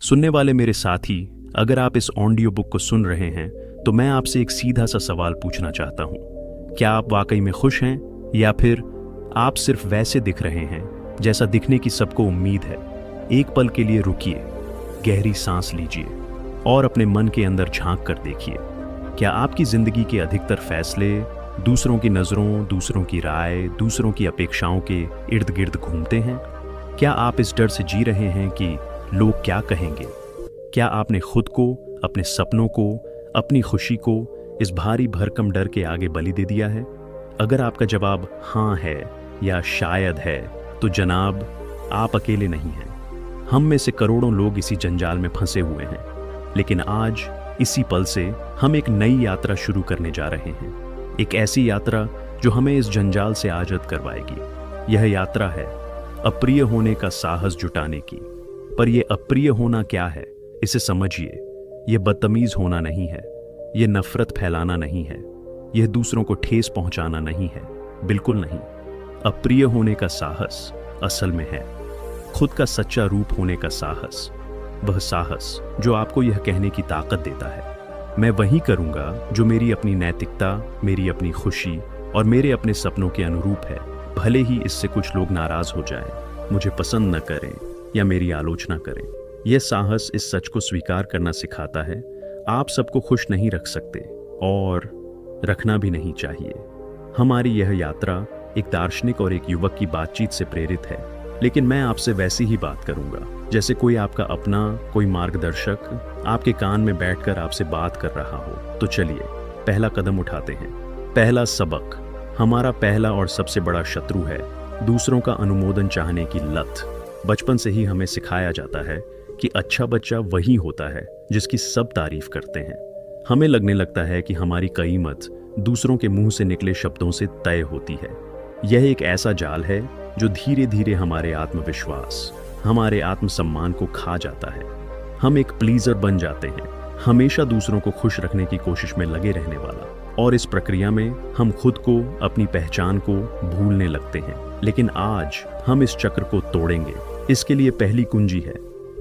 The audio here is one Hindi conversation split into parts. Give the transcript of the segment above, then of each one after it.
सुनने वाले मेरे साथी, अगर आप इस ऑडियो बुक को सुन रहे हैं तो मैं आपसे एक सीधा सा सवाल पूछना चाहता हूँ। क्या आप वाकई में खुश हैं या फिर आप सिर्फ वैसे दिख रहे हैं जैसा दिखने की सबको उम्मीद है? एक पल के लिए रुकिए, गहरी सांस लीजिए और अपने मन के अंदर झांक कर देखिए। क्या आपकी जिंदगी के अधिकतर फैसले दूसरों की नज़रों, दूसरों की राय, दूसरों की अपेक्षाओं के इर्द गिर्द घूमते हैं? क्या आप इस डर से जी रहे हैं कि लोग क्या कहेंगे? क्या आपने खुद को, अपने सपनों को, अपनी खुशी को इस भारी भरकम डर के आगे बलि दे दिया है? अगर आपका जवाब हाँ है या शायद है तो जनाब, आप अकेले नहीं हैं। हम में से करोड़ों लोग इसी जंजाल में फंसे हुए हैं। लेकिन आज इसी पल से हम एक नई यात्रा शुरू करने जा रहे हैं। एक ऐसी यात्रा जो हमें इस जंजाल से आज़ाद करवाएगी। यह यात्रा है अप्रिय होने का साहस जुटाने की। पर यह अप्रिय होना क्या है, इसे समझिए। यह बदतमीज होना नहीं है, यह नफरत फैलाना नहीं है, यह दूसरों को ठेस पहुंचाना नहीं है, बिल्कुल नहीं। अप्रिय होने का साहस असल में है खुद का सच्चा रूप होने का साहस। वह साहस जो आपको यह कहने की ताकत देता है, मैं वही करूंगा जो मेरी अपनी नैतिकता, मेरी अपनी खुशी और मेरे अपने सपनों के अनुरूप है, भले ही इससे कुछ लोग नाराज हो जाएं, मुझे पसंद न करें या मेरी आलोचना करें। यह साहस इस सच को स्वीकार करना सिखाता है, आप सबको खुश नहीं रख सकते और रखना भी नहीं चाहिए। हमारी यह यात्रा एक दार्शनिक और एक युवक की बातचीत से प्रेरित है, लेकिन मैं आपसे वैसी ही बात करूंगा जैसे कोई आपका अपना, कोई मार्गदर्शक आपके कान में बैठकर आपसे बात कर रहा हो। तो चलिए पहला कदम उठाते हैं। पहला सबक, हमारा पहला और सबसे बड़ा शत्रु है दूसरों का अनुमोदन चाहने की लत। बचपन से ही हमें सिखाया जाता है कि अच्छा बच्चा वही होता है जिसकी सब तारीफ करते हैं। हमें लगने लगता है कि हमारी कीमत दूसरों के मुंह से निकले शब्दों से तय होती है। यह एक ऐसा जाल है जो धीरे धीरे हमारे आत्मविश्वास, हमारे आत्मसम्मान को खा जाता है। हम एक प्लीजर बन जाते हैं, हमेशा दूसरों को खुश रखने की कोशिश में लगे रहने वाला, और इस प्रक्रिया में हम खुद को, अपनी पहचान को भूलने लगते हैं। लेकिन आज हम इस चक्र को तोड़ेंगे। इसके लिए पहली कुंजी है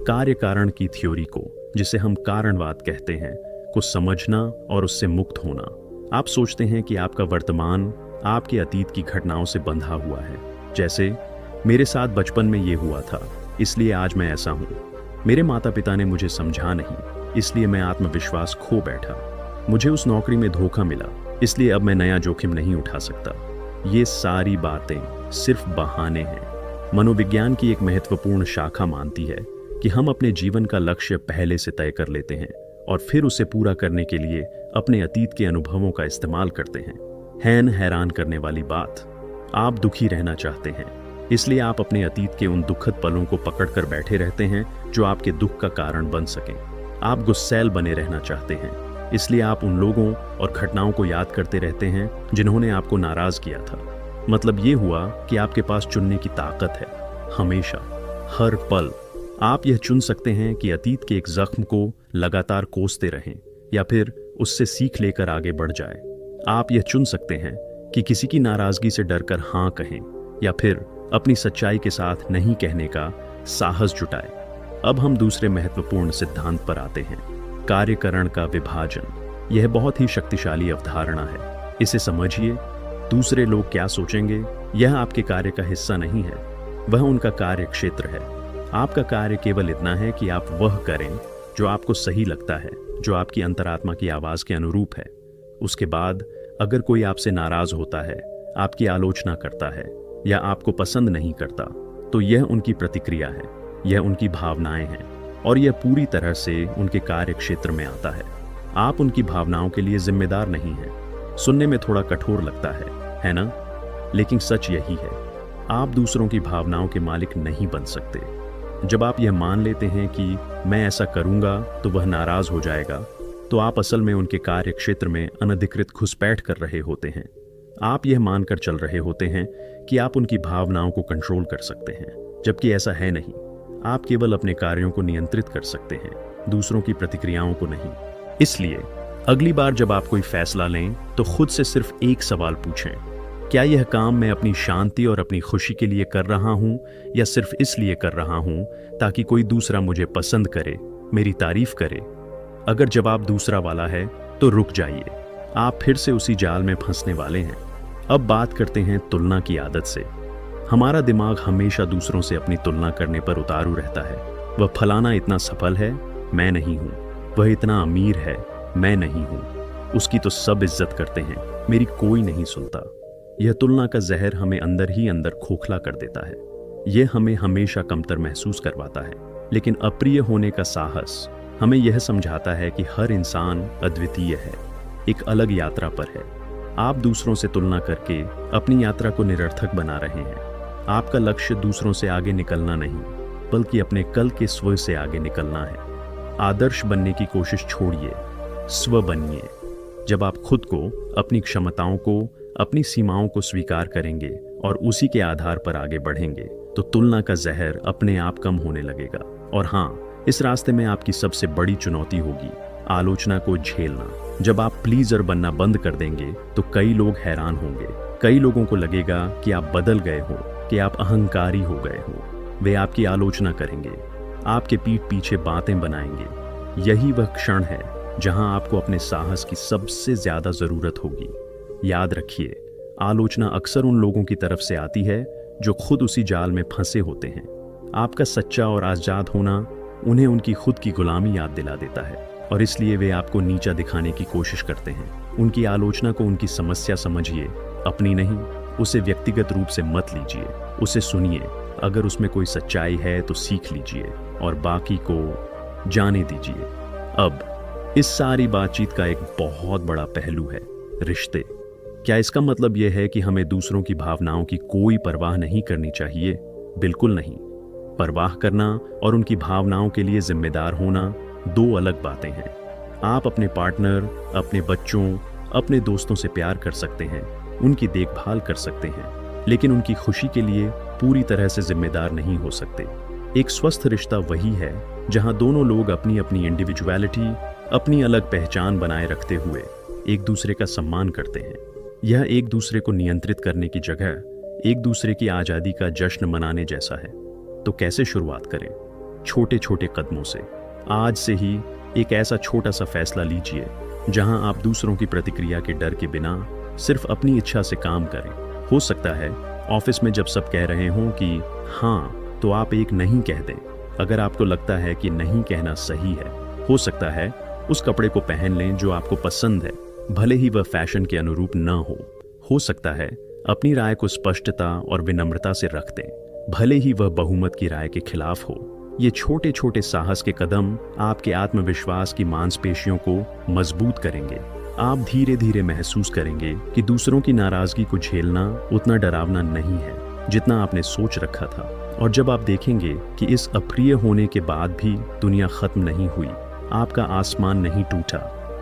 कार्य कारण की थ्योरी को, जिसे हम कारणवाद कहते हैं, को समझना और उससे मुक्त होना। आप सोचते हैं कि आपका वर्तमान आपके अतीत की घटनाओं से बंधा हुआ है, जैसे मेरे साथ बचपन में ये हुआ था इसलिए आज मैं ऐसा हूँ, मेरे माता पिता ने मुझे समझा नहीं इसलिए मैं आत्मविश्वास खो बैठा, मुझे उस नौकरी में धोखा मिला इसलिए अब मैं नया जोखिम नहीं उठा सकता। ये सारी बातें सिर्फ बहाने हैं। मनोविज्ञान की एक महत्वपूर्ण शाखा मानती है कि हम अपने जीवन का लक्ष्य पहले से तय कर लेते हैं और फिर उसे पूरा करने के लिए अपने अतीत के अनुभवों का इस्तेमाल करते हैं। हैरान करने वाली बात, आप दुखी रहना चाहते हैं इसलिए आप अपने अतीत के उन दुखद पलों को पकड़कर बैठे रहते हैं जो आपके दुख का कारण बन सकें। आप गुस्सैल बने रहना चाहते हैं इसलिए आप उन लोगों और घटनाओं को याद करते रहते हैं जिन्होंने आपको नाराज किया था। मतलब ये हुआ कि आपके पास चुनने की ताकत है। हमेशा, हर पल आप यह चुन सकते हैं कि अतीत के एक जख्म को लगातार कोसते रहें या फिर उससे सीख लेकर आगे बढ़ जाए। आप यह चुन सकते हैं कि किसी की नाराजगी से डरकर हाँ कहें या फिर अपनी सच्चाई के साथ नहीं कहने का साहस जुटाए। अब हम दूसरे महत्वपूर्ण सिद्धांत पर आते हैं, कार्यकरण का विभाजन। यह बहुत ही शक्तिशाली अवधारणा है। इसे समझिए, दूसरे लोग क्या सोचेंगे यह आपके कार्य का हिस्सा नहीं है, वह उनका कार्य क्षेत्र है। आपका कार्य केवल इतना है कि आप वह करें जो आपको सही लगता है, जो आपकी अंतरात्मा की आवाज के अनुरूप है। उसके बाद अगर कोई आपसे नाराज होता है, आपकी आलोचना करता है या आपको पसंद नहीं करता, तो यह उनकी प्रतिक्रिया है, यह उनकी भावनाएं हैं और यह पूरी तरह से उनके कार्य क्षेत्र में आता है। आप उनकी भावनाओं के लिए जिम्मेदार नहीं हैं। सुनने में थोड़ा कठोर लगता है ना? लेकिन सच यही है, आप दूसरों की भावनाओं के मालिक नहीं बन सकते। जब आप यह मान लेते हैं कि मैं ऐसा करूंगा तो वह नाराज हो जाएगा, तो आप असल में उनके कार्य क्षेत्र में अनधिकृत घुसपैठ कर रहे होते हैं। आप यह मानकर चल रहे होते हैं कि आप उनकी भावनाओं को कंट्रोल कर सकते हैं, जबकि ऐसा है नहीं। आप केवल अपने कार्यों को नियंत्रित कर सकते हैं, दूसरों की प्रतिक्रियाओं को नहीं। इसलिए अगली बार जब आप कोई फैसला लें तो खुद से सिर्फ एक सवाल पूछें, क्या यह काम मैं अपनी शांति और अपनी खुशी के लिए कर रहा हूं या सिर्फ इसलिए कर रहा हूं ताकि कोई दूसरा मुझे पसंद करे मेरी तारीफ करे। अगर जवाब दूसरा वाला है तो रुक जाइए, आप फिर से उसी जाल में फंसने वाले हैं। अब बात करते हैं तुलना की आदत से। हमारा दिमाग हमेशा दूसरों से अपनी तुलना करने पर उतारू रहता है। वह फलाना इतना सफल है, मैं नहीं हूँ। वह इतना अमीर है, मैं नहीं हूँ। उसकी तो सब इज्जत करते हैं, मेरी कोई नहीं सुनता। यह तुलना का जहर हमें अंदर ही अंदर खोखला कर देता है। यह हमें हमेशा कमतर महसूस करवाता है। लेकिन अप्रिय होने का साहस हमें यह समझाता है कि हर इंसान अद्वितीय है, एक अलग यात्रा पर है। आप दूसरों से तुलना करके अपनी यात्रा को निरर्थक बना रहे हैं। आपका लक्ष्य दूसरों से आगे निकलना नहीं, बल्कि अपने कल के स्व से आगे निकलना है। आदर्श बनने की कोशिश छोड़िए, स्व बनिए। जब आप खुद को, अपनी क्षमताओं को, अपनी सीमाओं को स्वीकार करेंगे और उसी के आधार पर आगे बढ़ेंगे, तो तुलना का जहर अपने आप कम होने लगेगा। और हाँ, इस रास्ते में आपकी सबसे बड़ी चुनौती होगी आलोचना को झेलना। जब आप प्लीजर बनना बंद कर देंगे तो कई लोग हैरान होंगे। कई लोगों को लगेगा कि आप बदल गए हो, कि आप अहंकारी हो गए हो। वे आपकी आलोचना करेंगे, आपके पीठ पीछे बातें बनाएंगे। यही वह क्षण है जहां आपको अपने साहस की सबसे ज्यादा जरूरत होगी। याद रखिए, आलोचना अक्सर उन लोगों की तरफ से आती है जो खुद उसी जाल में फंसे होते हैं। आपका सच्चा और आजाद होना उन्हें उनकी खुद की गुलामी याद दिला देता है, और इसलिए वे आपको नीचा दिखाने की कोशिश करते हैं। उनकी आलोचना को उनकी समस्या समझिए, अपनी नहीं। उसे व्यक्तिगत रूप से मत लीजिए, उसे सुनिए। अगर उसमें कोई सच्चाई है तो सीख लीजिए और बाकी को जाने दीजिए। अब इस सारी बातचीत का एक बहुत बड़ा पहलू है रिश्ते। क्या इसका मतलब यह है कि हमें दूसरों की भावनाओं की कोई परवाह नहीं करनी चाहिए? बिल्कुल नहीं। परवाह करना और उनकी भावनाओं के लिए जिम्मेदार होना दो अलग बातें हैं। आप अपने पार्टनर, अपने बच्चों, अपने दोस्तों से प्यार कर सकते हैं, उनकी देखभाल कर सकते हैं, लेकिन उनकी खुशी के लिए पूरी तरह से जिम्मेदार नहीं हो सकते। एक स्वस्थ रिश्ता वही है जहां दोनों लोग अपनी अपनी इंडिविजुअलिटी, अपनी अलग पहचान बनाए रखते हुए एक दूसरे का सम्मान करते हैं। यह एक दूसरे को नियंत्रित करने की जगह एक दूसरे की आज़ादी का जश्न मनाने जैसा है। तो कैसे शुरुआत करें? छोटे छोटे कदमों से। आज से ही एक ऐसा छोटा सा फैसला लीजिए जहां आप दूसरों की प्रतिक्रिया के डर के बिना सिर्फ अपनी इच्छा से काम करें। हो सकता है ऑफिस में जब सब कह रहे हों कि हाँ, तो आप एक नहीं कह दें। अगर आपको लगता है कि नहीं कहना सही है, हो सकता है उस कपड़े को पहन लें जो आपको पसंद है, भले ही वह फैशन के अनुरूप न हो। हो सकता है अपनी राय को स्पष्टता और विनम्रता से रख दें, भले ही वह बहुमत की राय के खिलाफ हो। ये छोटे छोटे साहस के कदम आपके आत्मविश्वास की मांसपेशियों को मजबूत करेंगे। आप धीरे धीरे महसूस करेंगे कि दूसरों की नाराजगी को झेलना उतना डरावना नहीं है जितना आपने सोच रखा था। और जब आप देखेंगे कि इस अप्रिय होने के बाद भी दुनिया खत्म नहीं हुई, आपका आसमान नहीं टूटा,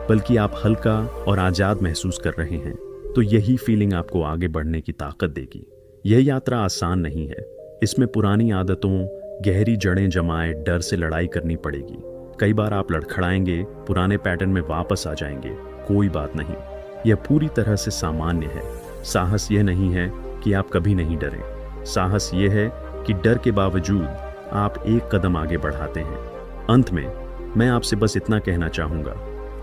बल्कि आप हल्का और आजाद महसूस कर रहे हैं, तो यही फीलिंग आपको आगे बढ़ने की ताकत देगी। यह यात्रा आसान नहीं है। इसमें पुरानी आदतों, गहरी जड़ें जमाए डर से लड़ाई करनी पड़ेगी। कई बार आप लड़खड़ाएंगे, पुराने पैटर्न में वापस आ जाएंगे। कोई बात नहीं, यह पूरी तरह से सामान्य है। साहस यह नहीं है कि आप कभी नहीं डरें। साहस यह है कि डर के बावजूद आप एक कदम आगे बढ़ाते हैं। अंत में मैं आपसे बस इतना कहना चाहूँगा,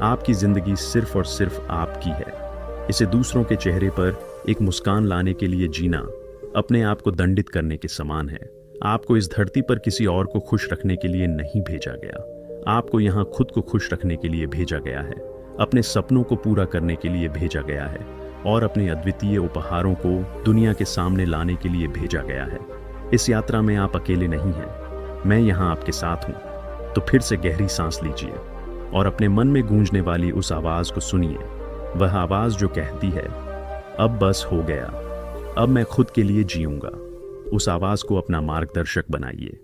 आपकी ज़िंदगी सिर्फ और सिर्फ आपकी है। इसे दूसरों के चेहरे पर एक मुस्कान लाने के लिए जीना अपने आप को दंडित करने के समान है। आपको इस धरती पर किसी और को खुश रखने के लिए नहीं भेजा गया। आपको यहाँ खुद को खुश रखने के लिए भेजा गया है, अपने सपनों को पूरा करने के लिए भेजा गया है, और अपने अद्वितीय उपहारों को दुनिया के सामने लाने के लिए भेजा गया है। इस यात्रा में आप अकेले नहीं हैं, मैं यहाँ आपके साथ हूँ। तो फिर से गहरी सांस लीजिए और अपने मन में गूंजने वाली उस आवाज को सुनिए। वह आवाज जो कहती है, अब बस हो गया, अब मैं खुद के लिए जीऊंगा। उस आवाज को अपना मार्गदर्शक बनाइए।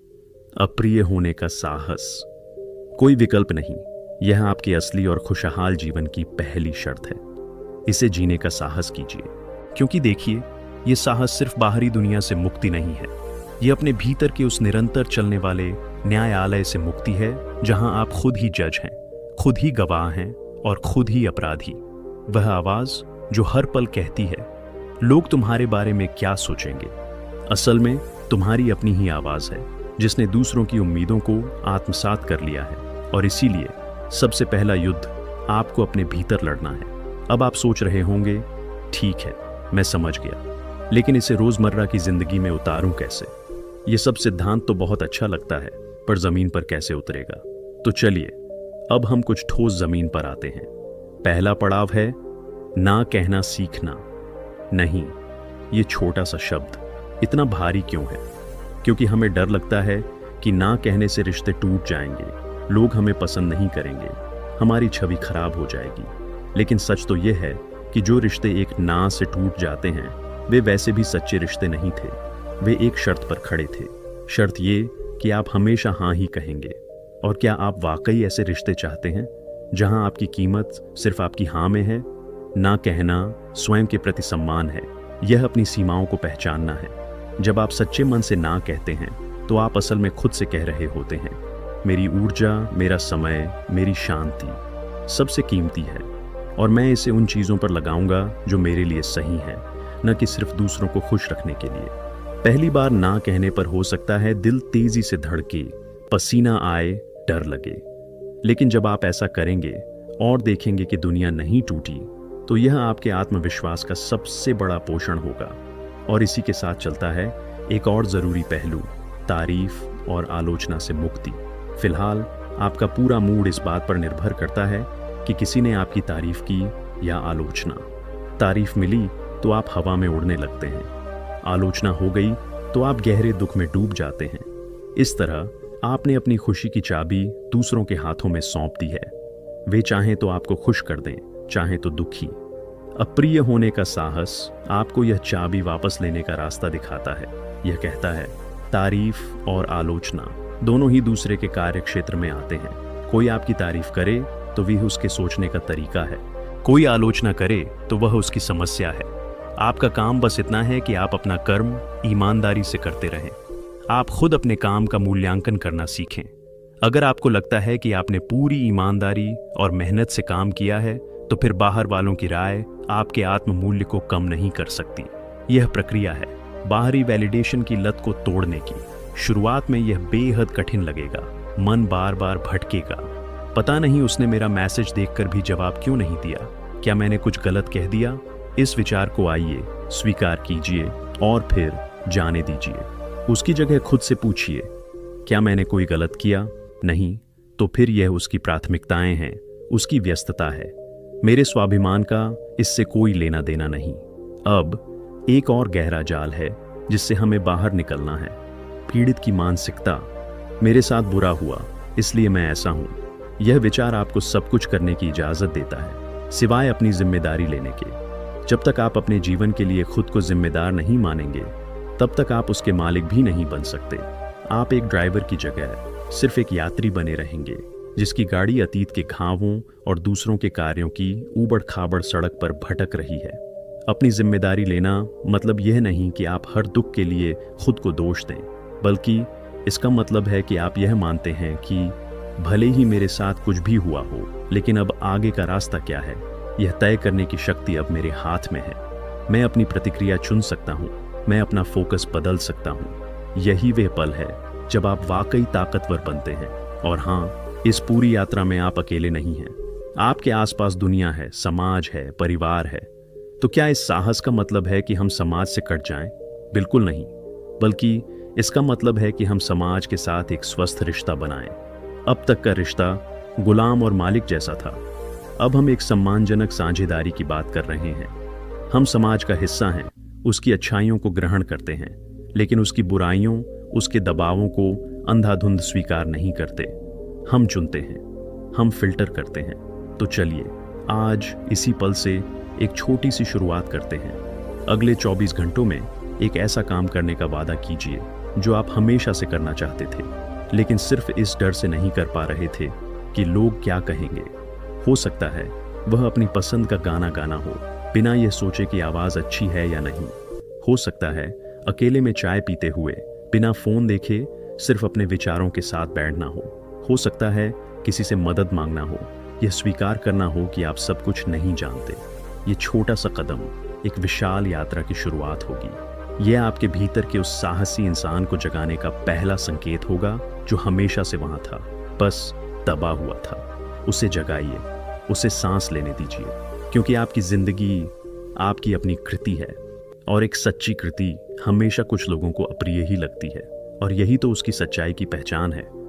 अप्रिय होने का साहस कोई विकल्प नहीं, यह आपके असली और खुशहाल जीवन की पहली शर्त है। इसे जीने का साहस कीजिए, क्योंकि देखिए, यह साहस सिर्फ बाहरी दुनिया से मुक्ति नहीं है, यह अपने भीतर के उस निरंतर चलने वाले न्यायालय से मुक्ति है जहां आप खुद ही जज हैं, खुद ही गवाह हैं और खुद ही अपराधी। वह आवाज जो हर पल कहती है, लोग तुम्हारे बारे में क्या सोचेंगे, असल में तुम्हारी अपनी ही आवाज है जिसने दूसरों की उम्मीदों को आत्मसात कर लिया है। और इसीलिए सबसे पहला युद्ध आपको अपने भीतर लड़ना है। अब आप सोच रहे होंगे, ठीक है, मैं समझ गया, लेकिन इसे रोजमर्रा की जिंदगी में उतारूं कैसे? ये सब सिद्धांत तो बहुत अच्छा लगता है, पर जमीन पर कैसे उतरेगा? तो चलिए अब हम कुछ ठोस जमीन पर आते हैं। पहला पड़ाव है ना कहना सीखना। नहीं, ये छोटा सा शब्द इतना भारी क्यों है? क्योंकि हमें डर लगता है कि ना कहने से रिश्ते टूट जाएंगे, लोग हमें पसंद नहीं करेंगे, हमारी छवि खराब हो जाएगी। लेकिन सच तो यह है कि जो रिश्ते एक ना से टूट जाते हैं वे वैसे भी सच्चे रिश्ते नहीं थे। वे एक शर्त पर खड़े थे। शर्त ये कि आप हमेशा हाँ ही कहेंगे। और क्या आप वाकई ऐसे रिश्ते चाहते हैं जहां आपकी कीमत सिर्फ आपकी हाँ में है? ना कहना स्वयं के प्रति सम्मान है। यह अपनी सीमाओं को पहचानना है। जब आप सच्चे मन से ना कहते हैं तो आप असल में खुद से कह रहे होते हैं, मेरी ऊर्जा, मेरा समय, मेरी शांति सबसे कीमती है और मैं इसे उन चीज़ों पर लगाऊंगा जो मेरे लिए सही है, न कि सिर्फ दूसरों को खुश रखने के लिए। पहली बार ना कहने पर हो सकता है दिल तेजी से धड़के, पसीना आए, डर लगे। लेकिन जब आप ऐसा करेंगे और देखेंगे कि दुनिया नहीं टूटी, तो यह आपके आत्मविश्वास का सबसे बड़ा पोषण होगा। और इसी के साथ चलता है एक और ज़रूरी पहलू, तारीफ और आलोचना से मुक्ति। फिलहाल आपका पूरा मूड इस बात पर निर्भर करता है कि किसी ने आपकी तारीफ की या आलोचना। तारीफ मिली तो आप हवा में उड़ने लगते हैं, आलोचना हो गई तो आप गहरे दुख में डूब जाते हैं। इस तरह आपने अपनी खुशी की चाबी दूसरों के हाथों में सौंप दी है। वे चाहें तो आपको खुश कर दें, चाहें तो दुखी। अप्रिय होने का साहस आपको यह चाबी वापस लेने का रास्ता दिखाता है। यह कहता है तारीफ और आलोचना दोनों ही दूसरे के कार्य क्षेत्र में आते हैं। कोई आपकी तारीफ करे तो वह उसके सोचने का तरीका है, कोई आलोचना करे तो वह उसकी समस्या है। आपका काम बस इतना है कि आप अपना कर्म ईमानदारी से करते रहें। आप खुद अपने काम का मूल्यांकन करना सीखें। अगर आपको लगता है कि आपने पूरी ईमानदारी और मेहनत से काम किया है, तो फिर बाहर वालों की राय आपके आत्म मूल्य को कम नहीं कर सकती। यह प्रक्रिया है बाहरी वैलिडेशन की लत को तोड़ने की। शुरुआत में यह बेहद कठिन लगेगा, मन बार बार भटकेगा। पता नहीं उसने मेरा मैसेज देखकर भी जवाब क्यों नहीं दिया, क्या मैंने कुछ गलत कह दिया? इस विचार को आइए स्वीकार कीजिए और फिर जाने दीजिए। उसकी जगह खुद से पूछिए, क्या मैंने कोई गलत किया? नहीं, तो फिर यह उसकी प्राथमिकताएं हैं, उसकी व्यस्तता है। मेरे स्वाभिमान का इससे कोई लेना देना नहीं। अब एक और गहरा जाल है जिससे हमें बाहर निकलना है, पीड़ित की मानसिकता। मेरे साथ बुरा हुआ इसलिए मैं ऐसा हूं। यह विचार आपको सब कुछ करने की इजाजत देता है सिवाय अपनी जिम्मेदारी लेने के। जब तक आप अपने जीवन के लिए खुद को जिम्मेदार नहीं मानेंगे, तब तक आप उसके मालिक भी नहीं बन सकते। आप एक ड्राइवर की जगह सिर्फ एक यात्री बने रहेंगे, जिसकी गाड़ी अतीत के घावों और दूसरों के कार्यों की ऊबड़ खाबड़ सड़क पर भटक रही है। अपनी जिम्मेदारी लेना मतलब यह नहीं कि आप हर दुख के लिए खुद को दोष दें, बल्कि इसका मतलब है कि आप यह मानते हैं कि भले ही मेरे साथ कुछ भी हुआ हो, लेकिन अब आगे का रास्ता क्या है, यह तय करने की शक्ति अब मेरे हाथ में है। मैं अपनी प्रतिक्रिया चुन सकता हूँ, मैं अपना फोकस बदल सकता हूँ। यही वह पल है जब आप वाकई ताकतवर बनते हैं। और हाँ, इस पूरी यात्रा में आप अकेले नहीं हैं। आपके आसपास दुनिया है, समाज है, परिवार है। तो क्या इस साहस का मतलब है कि हम समाज से कट जाएं? बिल्कुल नहीं, बल्कि इसका मतलब है कि हम समाज के साथ एक स्वस्थ रिश्ता बनाएं। अब तक का रिश्ता गुलाम और मालिक जैसा था। अब हम एक सम्मानजनक साझेदारी की बात कर रहे हैं। हम समाज का हिस्सा हैं, उसकी अच्छाइयों को ग्रहण करते हैं, लेकिन उसकी बुराइयों, उसके दबावों को अंधाधुंध स्वीकार नहीं करते। हम चुनते हैं, हम फिल्टर करते हैं। तो चलिए आज इसी पल से एक छोटी सी शुरुआत करते हैं। अगले 24 घंटों में एक ऐसा काम करने का वादा कीजिए जो आप हमेशा से करना चाहते थे, लेकिन सिर्फ इस डर से नहीं कर पा रहे थे कि लोग क्या कहेंगे। हो सकता है वह अपनी पसंद का गाना गाना हो, बिना यह सोचे कि आवाज़ अच्छी है या नहीं। हो सकता है अकेले में चाय पीते हुए, बिना फोन देखे, सिर्फ अपने विचारों के साथ बैठना हो सकता है किसी से मदद मांगना हो, यह स्वीकार करना हो कि आप सब कुछ नहीं जानते। ये छोटा सा कदम एक विशाल यात्रा की शुरुआत होगी। यह आपके भीतर के उस साहसी इंसान को जगाने का पहला संकेत होगा जो हमेशा से वहां था, बस दबा हुआ था। उसे जगाइए, उसे सांस लेने दीजिए, क्योंकि आपकी जिंदगी आपकी अपनी कृति है और एक सच्ची कृति हमेशा कुछ लोगों को अप्रिय ही लगती है और यही तो उसकी सच्चाई की पहचान है।